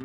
On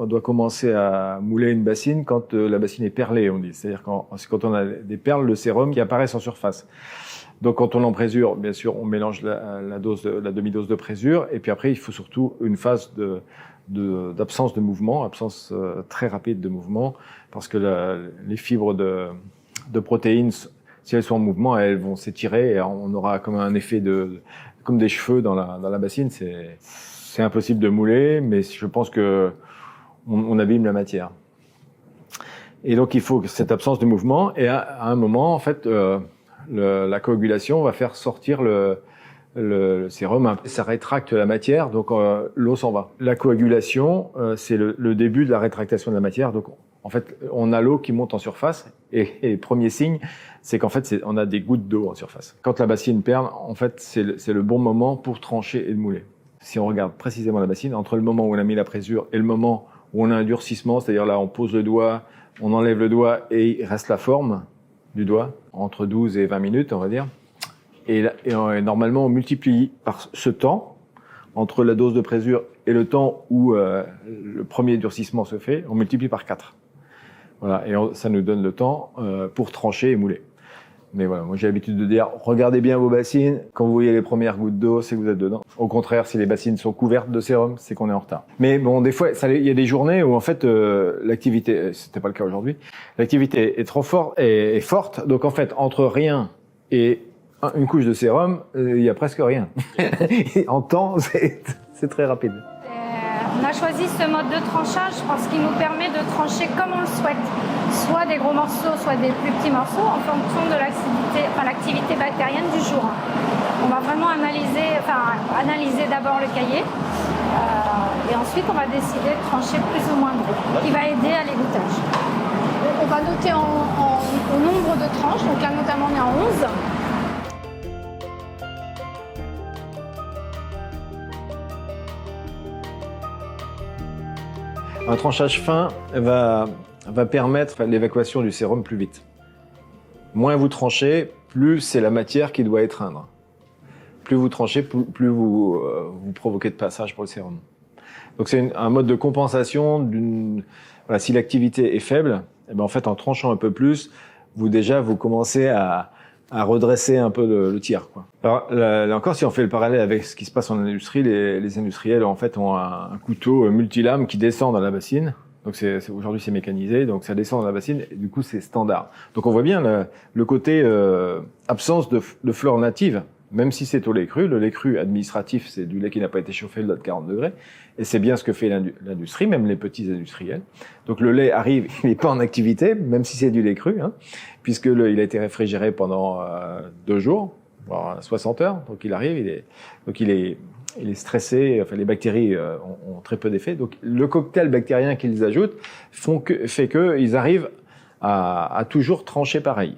doit commencer à mouler une bassine quand la bassine est perlée, on dit. C'est-à-dire quand on a des perles de sérum qui apparaissent en surface. Donc quand on l'emprésure, bien sûr, on mélange la demi-dose de présure. Et puis après, il faut surtout une phase d'absence de mouvement, absence très rapide de mouvement, parce que les fibres de protéines, si elles sont en mouvement, elles vont s'étirer et on aura comme un effet comme des cheveux dans la bassine. C'est impossible de mouler, mais je pense que on abîme la matière. Et donc il faut cette absence de mouvement. Et à un moment, en fait, la coagulation va faire sortir le sérum. Ça rétracte la matière, donc l'eau s'en va. La coagulation, c'est le début de la rétractation de la matière. Donc en fait, on a l'eau qui monte en surface. Et le premier signe, c'est qu'en fait, on a des gouttes d'eau en surface. Quand la bassine perle, en fait, c'est le bon moment pour trancher et de mouler. Si on regarde précisément la bassine, entre le moment où on a mis la présure et le moment où on a un durcissement, c'est-à-dire là on pose le doigt, on enlève le doigt et il reste la forme du doigt, entre 12 et 20 minutes on va dire. Et normalement on multiplie par ce temps, entre la dose de présure et le temps où le premier durcissement se fait, on multiplie par 4. Voilà, et ça nous donne le temps pour trancher et mouler. Mais voilà, moi j'ai l'habitude de dire, regardez bien vos bassines. Quand vous voyez les premières gouttes d'eau, c'est que vous êtes dedans. Au contraire, si les bassines sont couvertes de sérum, c'est qu'on est en retard. Mais bon, des fois, il y a des journées où en fait l'activité, c'était pas le cas aujourd'hui, l'activité est trop forte et forte. Donc en fait, entre rien et une couche de sérum, il y a presque rien. En temps, c'est très rapide. On a choisi ce mode de tranchage parce qu'il nous permet de trancher comme on le souhaite. Soit des gros morceaux, soit des plus petits morceaux en fonction de l'activité bactérienne du jour. On va vraiment analyser d'abord le cahier et ensuite on va décider de trancher plus ou moins gros, qui va aider à l'égouttage. On va noter au nombre de tranches, donc là notamment on est en 11. Un tranchage fin va permettre l'évacuation du sérum plus vite. Moins vous tranchez, plus c'est la matière qui doit étreindre. Plus vous tranchez, plus vous provoquez de passage pour le sérum. Donc c'est un mode de compensation voilà, si l'activité est faible, eh ben en fait en tranchant un peu plus, vous commencez à redresser un peu le tir, quoi. Alors là encore, si on fait le parallèle avec ce qui se passe en industrie, les industriels en fait ont un couteau multilame qui descend dans la bassine. Donc aujourd'hui c'est mécanisé, donc ça descend dans la bassine et du coup c'est standard. Donc on voit bien le côté absence de flore native, même si c'est au lait cru. Le lait cru administratif, c'est du lait qui n'a pas été chauffé au-delà de 40 degrés. Et c'est bien ce que fait l'industrie, même les petits industriels. Donc le lait arrive, il n'est pas en activité, même si c'est du lait cru, hein, puisque il a été réfrigéré pendant 2 jours, voire 60 heures. Donc il arrive, il est stressé, enfin les bactéries ont très peu d'effet. Donc le cocktail bactérien qu'ils ajoutent fait qu'ils arrivent à toujours trancher pareil.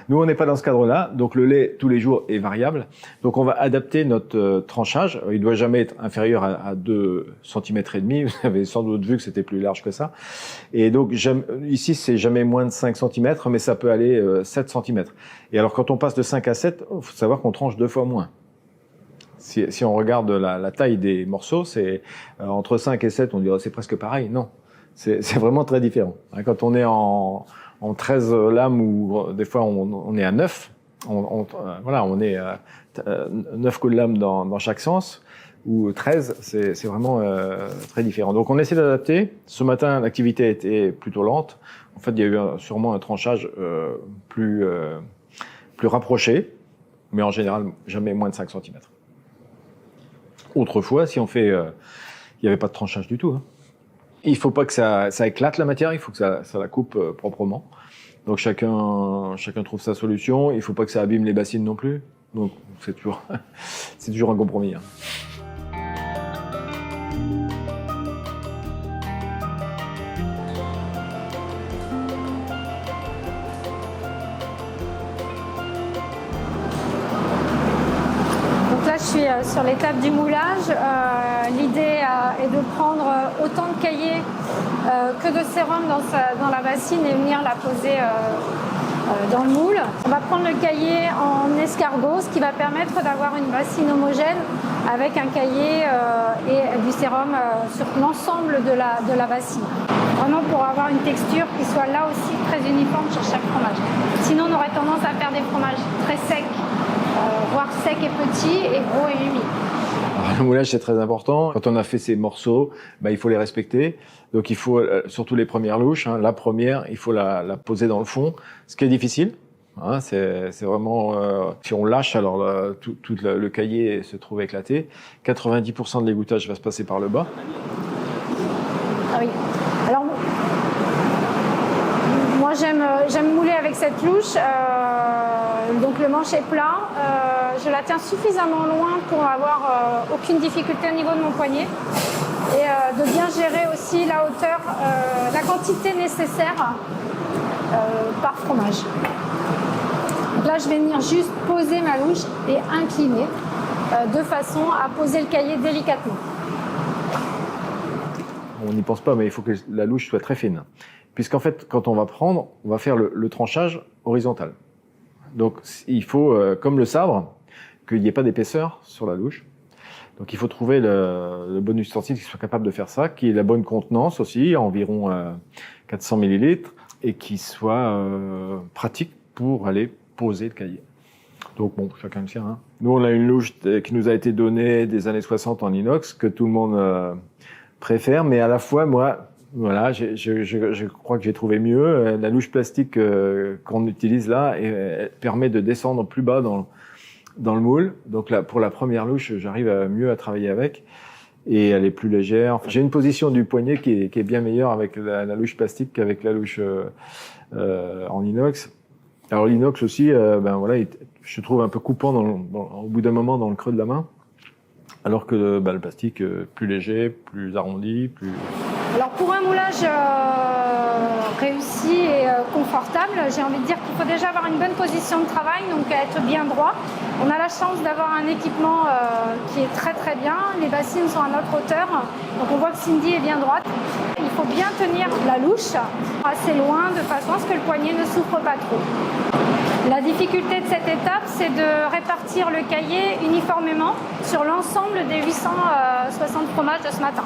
Nous, on n'est pas dans ce cadre-là, donc le lait tous les jours est variable. Donc on va adapter notre tranchage. Il ne doit jamais être inférieur à 2,5 cm. Vous avez sans doute vu que c'était plus large que ça. Et donc ici, c'est jamais moins de 5 cm, mais ça peut aller 7 cm. Et alors quand on passe de 5 à 7, il faut savoir qu'on tranche 2 fois moins. Si on regarde la taille des morceaux, c'est entre 5 et 7, on dirait c'est presque pareil. Non, c'est vraiment très différent. Quand on est en 13 lames ou des fois on est à 9, voilà, on est à 9 coups de lame dans chaque sens, ou 13, c'est vraiment très différent. Donc on essaie d'adapter. Ce matin, l'activité était plutôt lente. En fait, il y a eu sûrement un tranchage plus rapproché, mais en général, jamais moins de 5 cm. Autrefois, si on fait... il n'y avait pas de tranchage du tout, hein. Il ne faut pas que ça éclate la matière, il faut que ça la coupe proprement. Donc chacun trouve sa solution. Il ne faut pas que ça abîme les bassines non plus. Donc c'est toujours, c'est toujours un compromis. Donc là, je suis sur l'étape du moulage. L'idée est de prendre autant de cahiers que de sérum dans la bassine et venir la poser dans le moule. On va prendre le cahier en escargot, ce qui va permettre d'avoir une bassine homogène avec un cahier et du sérum sur l'ensemble de la bassine. Vraiment pour avoir une texture qui soit là aussi très uniforme sur chaque fromage. Sinon, on aurait tendance à faire des fromages très secs, voire secs et petits et gros et humides. Alors, le moulage, c'est très important. Quand on a fait ces morceaux, il faut les respecter. Donc, il faut, surtout les premières louches, la première, il faut la poser dans le fond, ce qui est difficile. C'est vraiment, si on lâche, alors tout le cahier se trouve éclaté. 90% de l'égouttage va se passer par le bas. Ah oui. Alors, moi, j'aime mouler avec cette louche. Donc, le manche est plat. Je la tiens suffisamment loin pour avoir aucune difficulté au niveau de mon poignet. Et de bien gérer aussi la hauteur, la quantité nécessaire par fromage. Donc là, je vais venir juste poser ma louche et incliner de façon à poser le cahier délicatement. On n'y pense pas, mais il faut que la louche soit très fine. Puisqu'en fait, quand on va prendre, on va faire le tranchage horizontal. Donc, il faut, comme le sabre, qu'il n'y ait pas d'épaisseur sur la louche. Donc, il faut trouver le bon ustensile qui soit capable de faire ça, qui ait la bonne contenance aussi, environ 400 ml, et qui soit pratique pour aller poser le cahier. Donc, bon, chacun le sien. Nous, on a une louche qui nous a été donnée des années 60 en inox, que tout le monde préfère, mais à la fois, moi, voilà, je crois que j'ai trouvé mieux. La louche plastique qu'on utilise là elle permet de descendre plus bas dans le moule. Donc là, pour la première louche, j'arrive mieux à travailler avec et elle est plus légère. Enfin, j'ai une position du poignet qui est bien meilleure avec la louche plastique qu'avec la louche en inox. Alors l'inox aussi, voilà, je trouve un peu coupant au bout d'un moment dans le creux de la main, alors que le plastique plus léger, plus arrondi, plus... Alors pour un moulage réussi et confortable, j'ai envie de dire qu'il faut déjà avoir une bonne position de travail, donc être bien droit. On a la chance d'avoir un équipement qui est très très bien, les bassines sont à notre hauteur, donc on voit que Cindy est bien droite. Il faut bien tenir la louche assez loin de façon à ce que le poignet ne souffre pas trop. La difficulté de cette étape, c'est de répartir le cahier uniformément sur l'ensemble des 860 fromages de ce matin.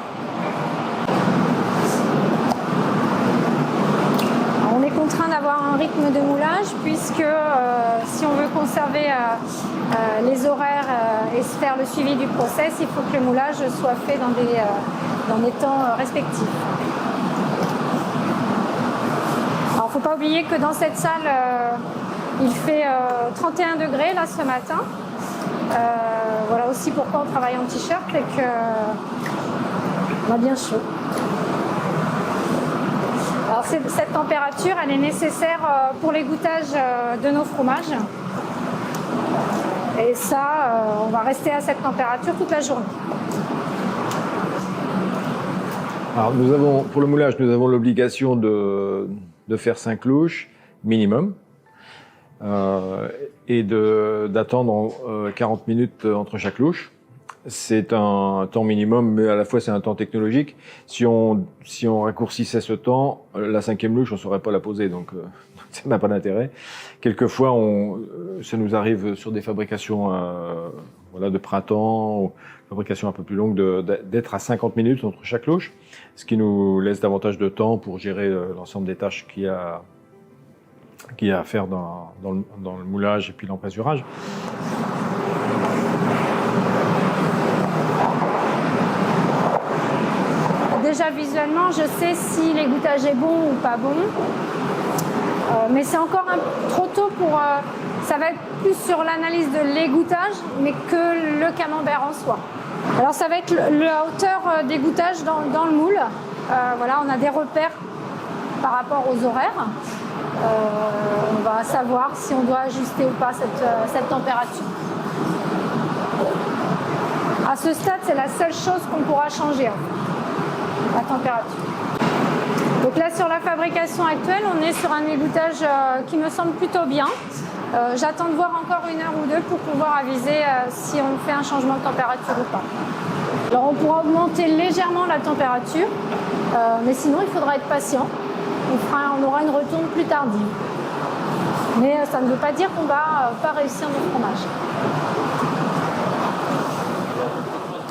On est contraint d'avoir un rythme de moulage puisque si on veut conserver les horaires et faire le suivi du process, il faut que le moulage soit fait dans des temps respectifs. Alors, il ne faut pas oublier que dans cette salle, il fait 31 degrés là ce matin. Voilà aussi pourquoi on travaille en t-shirt et qu'on a bien chaud. Alors cette température, elle est nécessaire pour l'égouttage de nos fromages. Et ça, on va rester à cette température toute la journée. Alors pour le moulage, nous avons l'obligation de faire 5 louches minimum et d'attendre 40 minutes entre chaque louche. C'est un temps minimum, mais à la fois c'est un temps technologique. Si on raccourcissait ce temps, la 5e louche, on ne saurait pas la poser, donc ça n'a pas d'intérêt. Quelquefois, ça nous arrive sur des fabrications de printemps, ou fabrications un peu plus longues, d'être à 50 minutes entre chaque louche, ce qui nous laisse davantage de temps pour gérer l'ensemble des tâches qu'il y a à faire dans le moulage et puis l'emprésurage. Déjà visuellement, je sais si l'égouttage est bon ou pas bon, mais c'est encore trop tôt pour... ça va être plus sur l'analyse de l'égouttage, mais que le camembert en soi. Alors ça va être la hauteur d'égouttage dans le moule. Voilà, on a des repères par rapport aux horaires. on va savoir si on doit ajuster ou pas cette température. À ce stade, c'est la seule chose qu'on pourra changer, la température. Donc là, sur la fabrication actuelle, on est sur un égouttage qui me semble plutôt bien. J'attends de voir encore 1 heure ou 2 pour pouvoir aviser si on fait un changement de température ou pas. Alors on pourra augmenter légèrement la température, mais sinon il faudra être patient. On aura une retourne plus tardive. Mais ça ne veut pas dire qu'on va pas réussir nos fromages.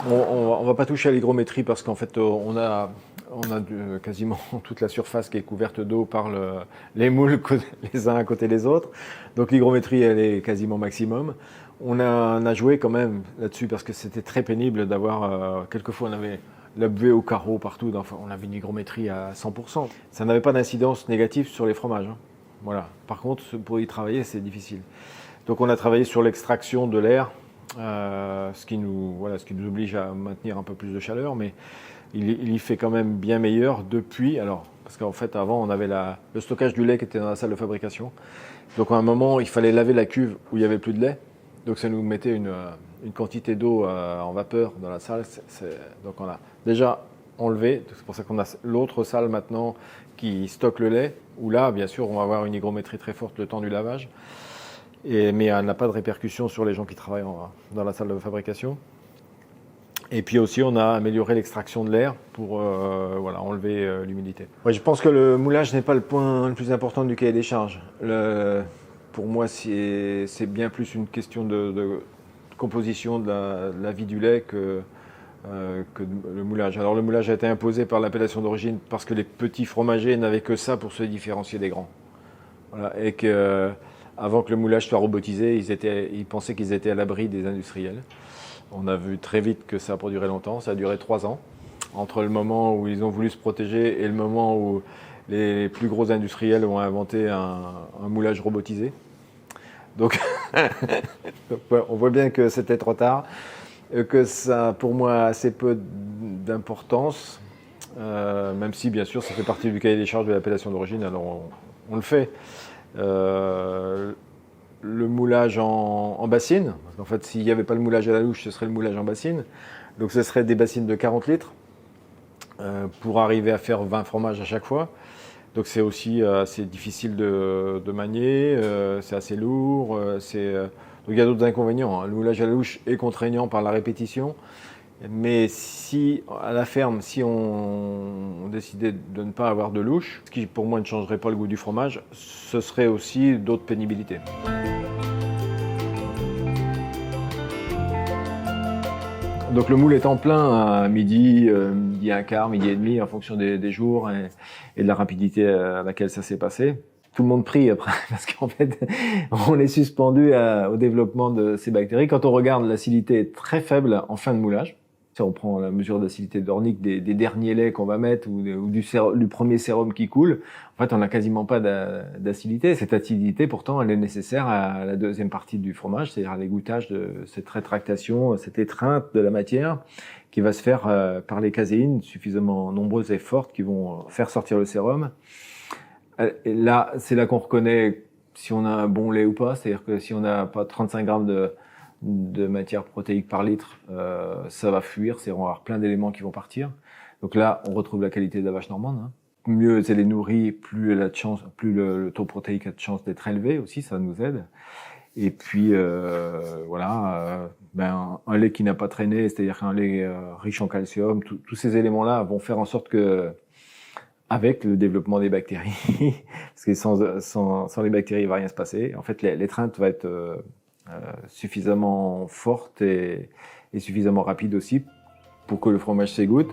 On va pas toucher à l'hygrométrie parce qu'en fait on a quasiment toute la surface qui est couverte d'eau par les moules les uns à côté des autres. Donc l'hygrométrie elle est quasiment maximum. On a joué quand même là-dessus parce que c'était très pénible d'avoir, quelquefois on avait la buée au carreau partout, enfin, on avait une hygrométrie à 100%. Ça n'avait pas d'incidence négative sur les fromages. Hein. Voilà. Par contre, pour y travailler, c'est difficile. Donc on a travaillé sur l'extraction de l'air, ce qui nous oblige à maintenir un peu plus de chaleur, mais il y fait quand même bien meilleur depuis. Alors, parce qu'en fait, avant, on avait le stockage du lait qui était dans la salle de fabrication. Donc à un moment, il fallait laver la cuve où il n'y avait plus de lait. Donc ça nous mettait une quantité d'eau en vapeur dans la salle. Donc on a déjà enlevé. C'est pour ça qu'on a l'autre salle maintenant qui stocke le lait, où là, bien sûr, on va avoir une hygrométrie très forte le temps du lavage. Mais elle n'a pas de répercussion sur les gens qui travaillent dans la salle de fabrication. Et puis aussi, on a amélioré l'extraction de l'air pour enlever l'humidité. Ouais, je pense que le moulage n'est pas le point le plus important du cahier des charges. Pour moi, c'est bien plus une question de composition de la vie du lait que le moulage. Alors le moulage a été imposé par l'appellation d'origine parce que les petits fromagers n'avaient que ça pour se différencier des grands. Voilà, et qu'avant que le moulage soit robotisé, ils pensaient qu'ils étaient à l'abri des industriels. On a vu très vite que ça a pas duré longtemps, ça a duré 3 ans. Entre le moment où ils ont voulu se protéger et le moment où les plus gros industriels ont inventé un moulage robotisé. Donc, on voit bien que c'était trop tard, que ça a pour moi assez peu d'importance, même si bien sûr ça fait partie du cahier des charges de l'appellation d'origine, alors on le fait. Le moulage en bassine, parce qu'en fait s'il n'y avait pas le moulage à la louche, ce serait le moulage en bassine, donc ce serait des bassines de 40 litres pour arriver à faire 20 fromages à chaque fois. Donc c'est aussi assez difficile de manier, c'est assez lourd, donc il y a d'autres inconvénients. Hein. Le moulage à la louche est contraignant par la répétition, mais si à la ferme, si on décidait de ne pas avoir de louche, ce qui pour moi ne changerait pas le goût du fromage, ce serait aussi d'autres pénibilités. Donc le moule est en plein à midi, midi un quart, midi et demi, en fonction des jours et de la rapidité à laquelle ça s'est passé. Tout le monde prie après, parce qu'en fait, on est suspendu au développement de ces bactéries. Quand on regarde, l'acidité est très faible en fin de moulage. Si on prend la mesure d'acidité dornique des derniers laits qu'on va mettre ou du premier sérum qui coule, en fait, on n'a quasiment pas d'acidité. Cette acidité, pourtant, elle est nécessaire à la deuxième partie du fromage, c'est-à-dire à l'égouttage de cette rétractation, cette étreinte de la matière qui va se faire par les caséines suffisamment nombreuses et fortes qui vont faire sortir le sérum. Et là, c'est là qu'on reconnaît si on a un bon lait ou pas, c'est-à-dire que si on n'a pas 35 grammes de matière protéique par litre, ça va fuir, on va avoir plein d'éléments qui vont partir. Donc là, on retrouve la qualité de la vache normande. Hein. Mieux elle est nourrie, plus elle a de chance, plus le taux protéique a de chance d'être élevé aussi, ça nous aide. Et puis un lait qui n'a pas traîné, c'est-à-dire un lait riche en calcium, tous ces éléments-là vont faire en sorte que, avec le développement des bactéries, parce que sans les bactéries, il va rien se passer. En fait, l'étreinte va être suffisamment forte et suffisamment rapide aussi pour que le fromage s'égoutte.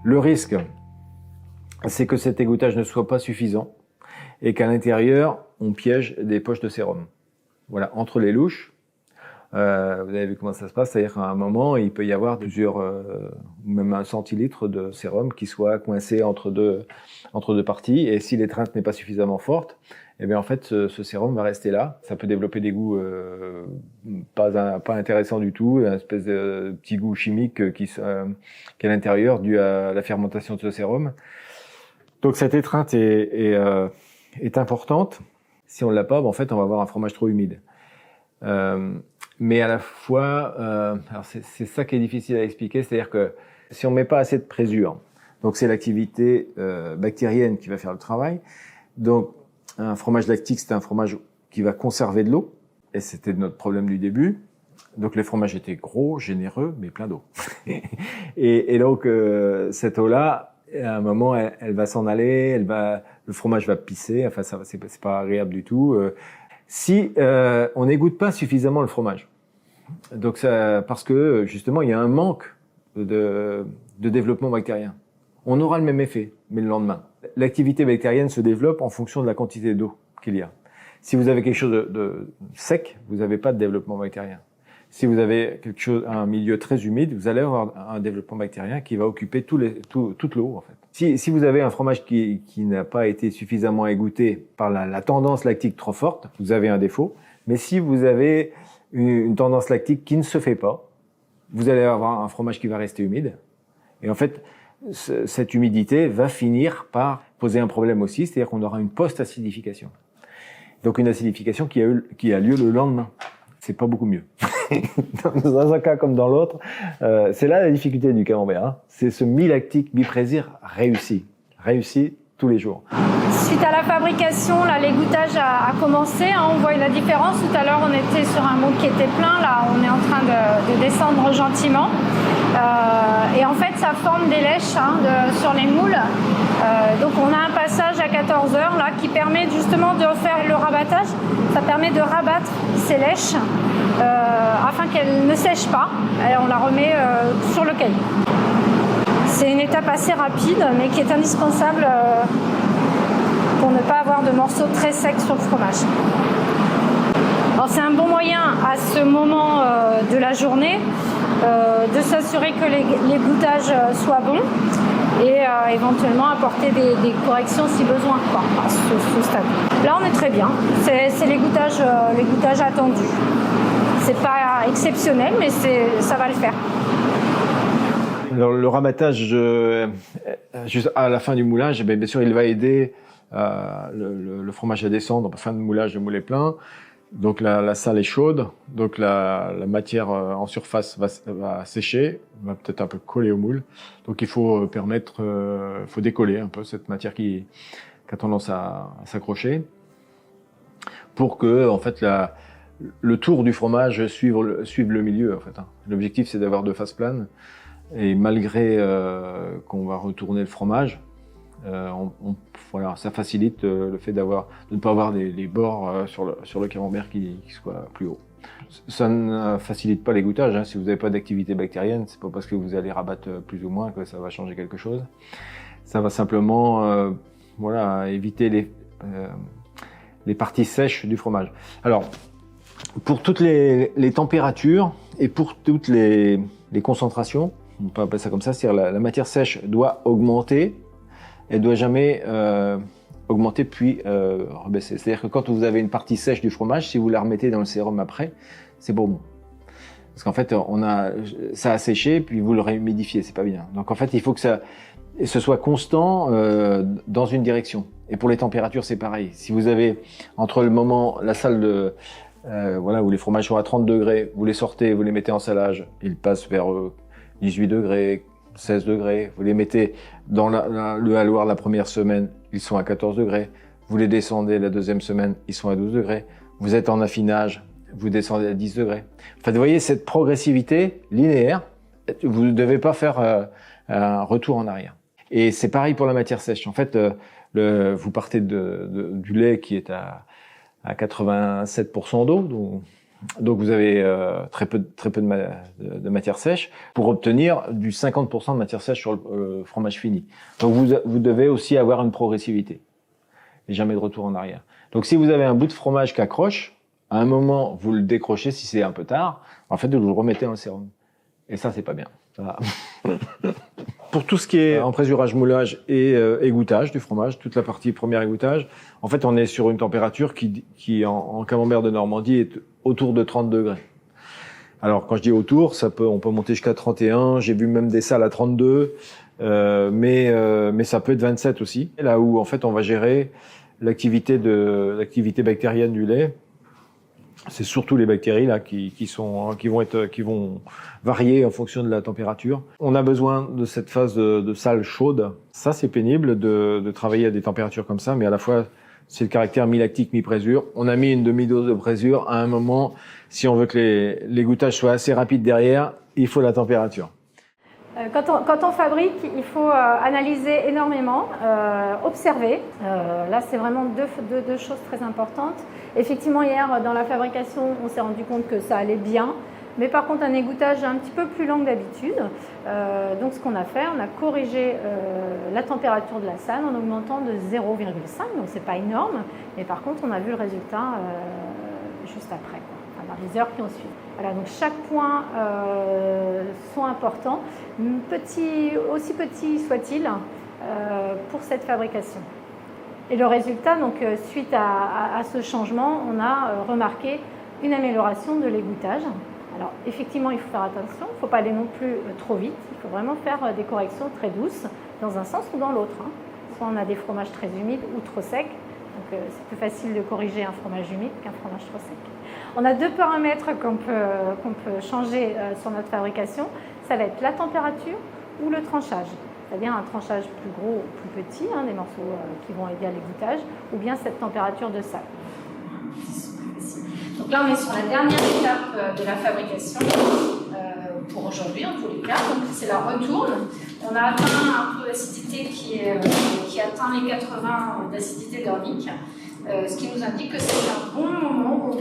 Le risque, c'est que cet égouttage ne soit pas suffisant et qu'à l'intérieur, on piège des poches de sérum. Voilà, entre les louches, Vous avez vu comment ça se passe, c'est-à-dire qu'à un moment, il peut y avoir plusieurs, même 1 centilitre de sérum qui soit coincé entre deux parties. Et si l'étreinte n'est pas suffisamment forte, eh bien en fait, ce sérum va rester là. Ça peut développer des goûts pas intéressants du tout, une espèce de petit goût chimique qui est à l'intérieur dû à la fermentation de ce sérum. Donc cette étreinte est importante. Si on l'a pas, en fait, on va avoir un fromage trop humide. Mais à la fois, alors c'est ça qui est difficile à expliquer, c'est-à-dire que si on met pas assez de présure, donc c'est l'activité bactérienne qui va faire le travail. Donc un fromage lactique, c'est un fromage qui va conserver de l'eau, et c'était notre problème du début. Donc les fromages étaient gros, généreux, mais plein d'eau. et donc cette eau-là, à un moment, elle va s'en aller, le fromage va pisser. Enfin, c'est pas agréable du tout. Si on n'égoutte pas suffisamment le fromage, donc parce que justement il y a un manque de développement bactérien. On aura le même effet, mais le lendemain. L'activité bactérienne se développe en fonction de la quantité d'eau qu'il y a. Si vous avez quelque chose de sec, vous n'avez pas de développement bactérien. Si vous avez un milieu très humide, vous allez avoir un développement bactérien qui va occuper toute l'eau, en fait. Si vous avez un fromage qui n'a pas été suffisamment égoutté par la tendance lactique trop forte, vous avez un défaut. Mais si vous avez une tendance lactique qui ne se fait pas, vous allez avoir un fromage qui va rester humide. Et en fait, cette humidité va finir par poser un problème aussi, c'est-à-dire qu'on aura une post-acidification. Donc une acidification qui a lieu le lendemain. C'est pas beaucoup mieux. Dans un cas comme dans l'autre, c'est là la difficulté du camembert. Hein. C'est ce mi-lactique, mi-présir réussi tous les jours. Suite à la fabrication, là, l'égouttage a commencé. Hein, on voit la différence. Tout à l'heure, on était sur un moule qui était plein. Là, on est en train de descendre gentiment. Et en fait, ça forme des lèches sur les moules. Donc, on a un passage à 14 heures là, qui permet justement de faire le rabattage. Ça permet de rabattre ces lèches afin qu'elles ne sèchent pas. Et on la remet sur le cahier. C'est une étape assez rapide, mais qui est indispensable pour ne pas avoir de morceaux très secs sur le fromage. Alors, c'est un bon moyen à ce moment de la journée de s'assurer que l'égouttage soit bon et éventuellement apporter des corrections si besoin à ce stade. Là, on est très bien. C'est l'égouttage attendu. C'est pas exceptionnel, mais ça va le faire. Alors, le rabattage juste à la fin du moulage, bien sûr, il va aider le fromage à descendre. En fin de moulage, le moule est plein. Donc la salle est chaude, donc la matière en surface va sécher, va peut-être un peu coller au moule. Donc il faut faut décoller un peu cette matière qui a tendance à s'accrocher, pour que en fait le tour du fromage suive le milieu. En fait, hein. L'objectif, c'est d'avoir 2 faces planes, et malgré qu'on va retourner le fromage, voilà, ça facilite le fait de ne pas avoir des bords sur le camembert qui soient plus hauts. Ça ne facilite pas l'égouttage. Hein. Si vous n'avez pas d'activité bactérienne, c'est pas parce que vous allez rabattre plus ou moins que ça va changer quelque chose. Ça va simplement éviter les parties sèches du fromage. Alors, pour toutes les températures et pour toutes les concentrations, on peut appeler ça comme ça, c'est-à-dire la matière sèche doit augmenter. Elle doit jamais augmenter puis rebaisser. C'est-à-dire que quand vous avez une partie sèche du fromage, si vous la remettez dans le sérum après, c'est pas bon. Parce qu'en fait, ça a séché, puis vous le réhumidifiez, c'est pas bien. Donc en fait, il faut que ce soit constant dans une direction. Et pour les températures, c'est pareil. Si vous avez entre le moment, la salle où les fromages sont à 30 degrés, vous les sortez, vous les mettez en salage, ils passent vers 18 degrés, 16 degrés, vous les mettez dans le halloir la première semaine, ils sont à 14 degrés, vous les descendez la deuxième semaine, ils sont à 12 degrés, vous êtes en affinage, vous descendez à 10 degrés. Enfin, vous voyez cette progressivité linéaire, vous ne devez pas faire un retour en arrière. Et c'est pareil pour la matière sèche. En fait, vous partez du lait qui est à 87% d'eau, donc vous avez très peu de matière sèche pour obtenir du 50% de matière sèche sur le fromage fini. Donc vous devez aussi avoir une progressivité et jamais de retour en arrière. Donc si vous avez un bout de fromage qui accroche, À un moment, vous le décrochez si c'est un peu tard. En fait, vous le remettez dans le sérum. Et ça, c'est pas bien. Ça... Pour tout ce qui est emprésurage, moulage et égouttage du fromage, toute la partie premier égouttage, en fait, on est sur une température qui en camembert de Normandie, est autour de 30 degrés. Alors, quand je dis autour, on peut monter jusqu'à 31. J'ai vu même des salles à 32, mais ça peut être 27 aussi. Là où, en fait, on va gérer l'activité bactérienne du lait. C'est surtout les bactéries là qui vont varier en fonction de la température. On a besoin de cette phase de salle chaude. Ça, c'est pénible de travailler à des températures comme ça, mais à la fois, c'est le caractère mi-lactique, mi-présure. On a mis une demi-dose de présure. À un moment, si on veut que l'égouttage soit assez rapide derrière, il faut la température. Quand on fabrique, il faut analyser énormément, observer. Là, c'est vraiment deux choses très importantes. Effectivement, hier, dans la fabrication, on s'est rendu compte que ça allait bien. Mais par contre, un égouttage un petit peu plus long que d'habitude. Donc, ce qu'on a fait, on a corrigé la température de la salle en augmentant de 0,5. Donc, c'est pas énorme. Mais par contre, on a vu le résultat juste après, dans les heures qui ont suivi. Voilà, donc chaque point sont importants, aussi petits soit-il, pour cette fabrication. Et le résultat, donc suite à ce changement, on a remarqué une amélioration de l'égouttage. Alors effectivement, il faut faire attention, il ne faut pas aller non plus trop vite, il faut vraiment faire des corrections très douces, dans un sens ou dans l'autre. Soit on a des fromages très humides ou trop secs, donc c'est plus facile de corriger un fromage humide qu'un fromage trop sec. On a deux paramètres qu'on peut changer sur notre fabrication. Ça va être la température ou le tranchage. C'est-à-dire un tranchage plus gros ou plus petit, des morceaux qui vont aider à l'égouttage, ou bien cette température de salle. Donc là, on est sur la dernière étape de la fabrication pour aujourd'hui, en tous les cas. Donc c'est la retourne. On a atteint un taux d'acidité qui atteint les 80 d'acidité dornique. Ce qui nous indique que c'est un bon moment où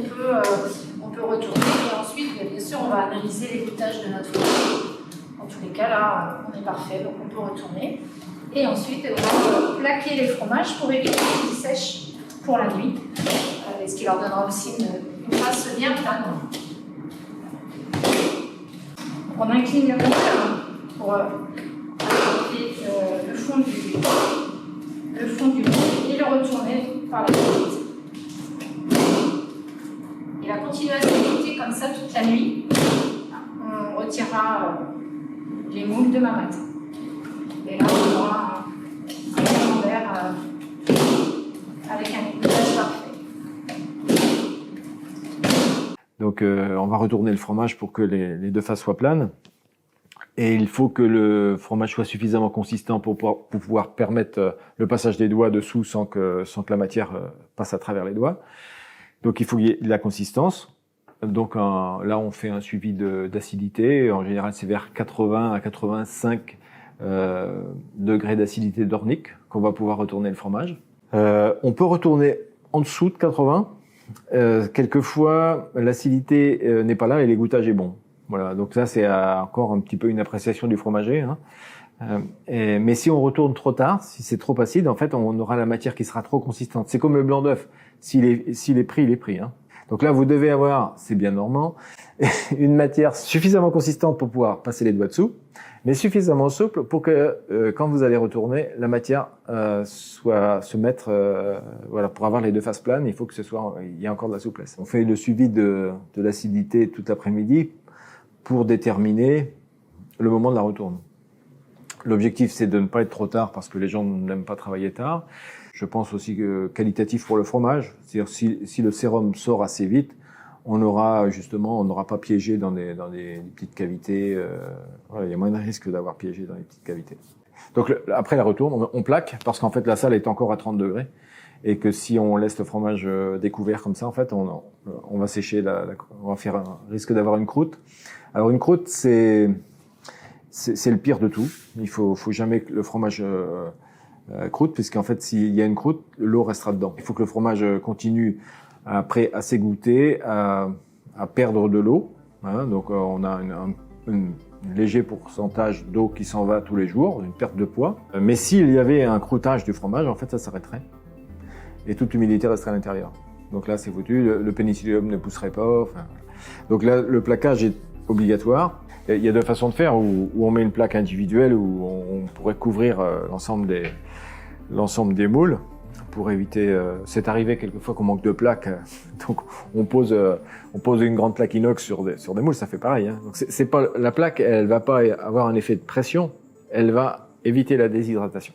on peut retourner et ensuite, bien sûr, on va analyser l'égouttage de notre fromage. En tous les cas, là, on est parfait, donc on peut retourner. Et ensuite, on va plaquer les fromages pour éviter qu'ils sèchent pour la nuit, ce qui leur donnera aussi une trace bien plane. On incline le moule pour appliquer le fond du moule et le retourner par la suite. Il va continuer à s'écouter comme ça toute la nuit. On retirera les moules demain matin. Et là, on aura un camembert avec un égouttage parfait. Donc, on va retourner le fromage pour que les deux faces soient planes. Et il faut que le fromage soit suffisamment consistant pour pouvoir permettre le passage des doigts dessous sans que la matière passe à travers les doigts. Donc il faut qu'il y ait de la consistance. Donc là on fait un suivi d'acidité. En général c'est vers 80 à 85 degrés d'acidité dornique qu'on va pouvoir retourner le fromage. On peut retourner en dessous de 80. Quelquefois l'acidité n'est pas là et l'égouttage est bon. Voilà, donc ça c'est encore un petit peu une appréciation du fromager. Mais si on retourne trop tard, si c'est trop acide, en fait on aura la matière qui sera trop consistante. C'est comme le blanc d'œuf, s'il est pris, il est pris. Donc là vous devez avoir, c'est bien normand, une matière suffisamment consistante pour pouvoir passer les doigts dessous, mais suffisamment souple pour que quand vous allez retourner, la matière se mettre, voilà, pour avoir les deux faces planes, il faut que il y ait encore de la souplesse. On fait le suivi de l'acidité toute l'après-midi pour déterminer le moment de la retourne. L'objectif, c'est de ne pas être trop tard parce que les gens n'aiment pas travailler tard. Je pense aussi que qualitatif pour le fromage, c'est-à-dire si le sérum sort assez vite, on n'aura pas piégé dans des petites cavités. Voilà, il y a moins de risque d'avoir piégé dans les petites cavités. Donc après la retourne, on plaque parce qu'en fait la salle est encore à 30 degrés et que si on laisse le fromage découvert comme ça, en fait, on va sécher on va faire un risque d'avoir une croûte. Alors une croûte, c'est le pire de tout. Il faut jamais que le fromage croûte, puisqu'en fait, s'il y a une croûte, l'eau restera dedans. Il faut que le fromage continue après à s'égoutter, à perdre de l'eau. Donc on a un léger pourcentage d'eau qui s'en va tous les jours, une perte de poids. Mais s'il y avait un croûtage du fromage, en fait, ça s'arrêterait. Et toute l'humidité resterait à l'intérieur. Donc là, c'est foutu. Le pénicillium ne pousserait pas. Enfin, donc là, le plaquage est obligatoire. Il y a deux façons de faire, où on met une plaque individuelle, où on pourrait couvrir l'ensemble des moules pour éviter. C'est arrivé quelquefois qu'on manque de plaques, donc on pose une grande plaque inox sur des moules, ça fait pareil. Hein. Donc c'est pas la plaque, elle va pas avoir un effet de pression, elle va éviter la déshydratation.